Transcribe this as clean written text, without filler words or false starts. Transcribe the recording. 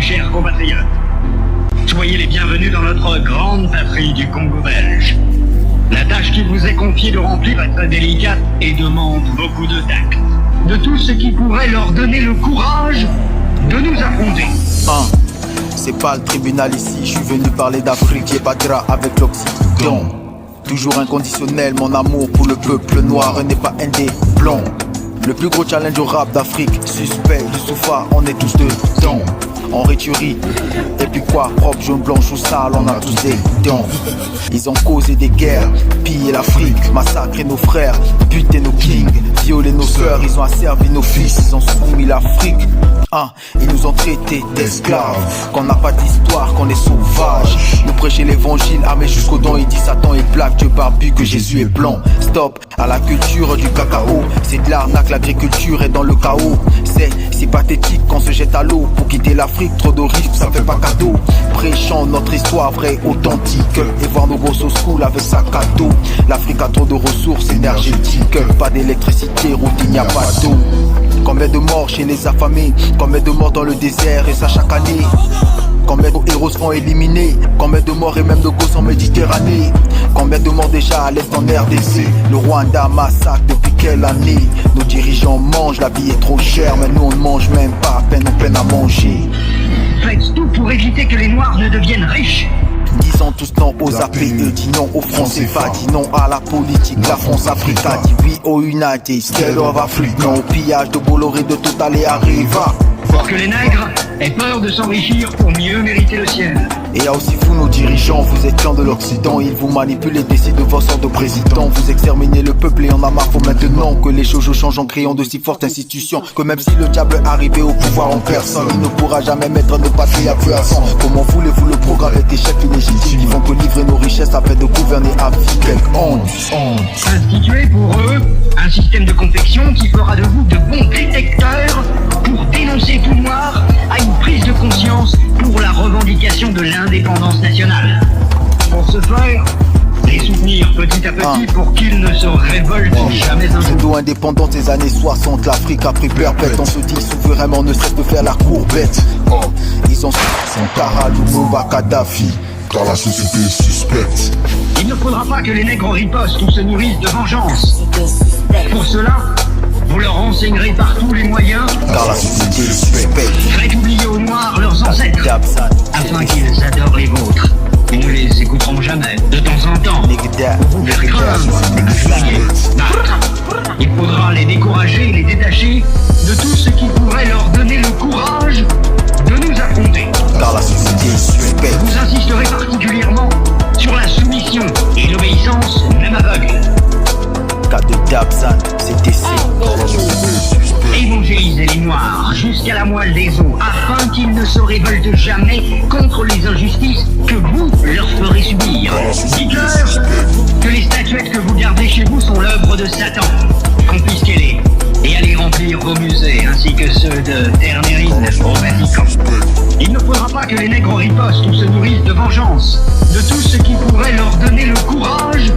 chers compatriotes. Soyez les bienvenus dans notre grande patrie du Congo belge. La tâche qui vous est confiée de remplir est très délicate et demande beaucoup de tact. De tout ce qui pourrait leur donner le courage de nous affronter. C'est pas le tribunal ici, je suis venu parler d'Afrique, j'ai pas de drap avec l'Occident. Toujours inconditionnel, mon amour pour le peuple noir n'est pas indépendant. Le plus gros challenge au rap d'Afrique, suspect, du soufa, on est tous dedans. En réturie, et puis quoi, propre, jaune, blanche ou sale, on a tous des dents. Ils ont causé des guerres, pillé l'Afrique, massacré nos frères, buté nos kings, violé nos sœurs, ils ont asservi nos fils, ils ont soumis l'Afrique. Ils nous ont traités d'esclaves, qu'on n'a pas d'histoire, qu'on est sauvages. Nous prêcher l'évangile, armés jusqu'aux dents, il dit Satan est black, Dieu barbu, que Jésus est blanc. Stop à la culture du cacao, c'est de l'arnaque, l'agriculture est dans le chaos. C'est si pathétique qu'on se jette à l'eau pour quitter l'Afrique, trop de risques, ça fait pas cadeau. Prêchant notre histoire vraie, authentique, et voir nos gosses au school avec sac à dos. L'Afrique a trop de ressources énergétiques, pas d'électricité, route, il n'y a pas d'eau. Combien de morts chez les affamés, combien de morts dans le désert et ça chaque année. Combien de héros seront éliminés, combien de morts et même de gosses en Méditerranée. Combien de morts déjà à l'est en RDC. Le Rwanda massacre depuis quelle année. Nos dirigeants mangent, la vie est trop chère, mais nous on ne mange même pas, à peine on peine à manger. Faites tout pour éviter que les Noirs ne deviennent riches. Disons tous non aux APE, dis non aux francs CFA, dis non à la politique, la France-Africa, dis oui au United States of Africa, non au pillage de Bolloré, de Total et Arriva. Pour que les nègres aient peur de s'enrichir pour mieux mériter le ciel. Et il y a aussi vous nos dirigeants, vous êtes clan de l'Occident, ils vous manipulent et décident de vos sortes de présidents. Vous exterminez le peuple et on a marre, faut maintenant que les choses changent en créant de si fortes institutions, que même si le diable arrivait au pouvoir en personne, il ne pourra jamais mettre nos patries à plus à 100. Comment voulez-vous le programme est échec illégitime, ils vont que livrer nos richesses afin de gouverner à vie, quelle honte. Instituer pour eux un système de confection qui fera de vous de bons détecteurs pour dénoncer tout noir à une prise de conscience pour la revendication de l'indépendance nationale. Pour ce faire, les soutenir petit à petit pour qu'ils ne se révoltent jamais un jour. Pseudo indépendante des années 60, l'Afrique a pris perpète. On se dit souverainement ne cesse de faire la courbette. Ils ont son Karalouba Kadhafi, car la société est suspecte. Il ne faudra pas que les nègres ripostent ou se nourrissent de vengeance. Pour cela, vous leur enseignerez par tous les moyens, car la société est suspecte. Faites oublier aux Noirs leurs ancêtres, afin qu'ils adorent les vôtres. Ils ne les écouteront jamais. De temps en temps, vous faire craindre, il faudra les décourager et les détacher de tout ce qui pourrait leur donner le courage de nous affronter. Car la société est suspecte. Vous insisterez particulièrement sur la soumission et l'obéissance, même aveugle. Cas de Dabzan, c'est ici. Évangélisez les Noirs jusqu'à la moelle des os, afin qu'ils ne se révoltent jamais contre les injustices que vous leur ferez subir. Dites-leur que les statuettes que vous gardez chez vous sont l'œuvre de Satan. Confisquez-les et allez remplir vos musées, ainsi que ceux de Ternérine au Vatican. Il ne faudra pas que les nègres ripostent ou se nourrissent de vengeance, de tout ce qui pourrait leur donner le courage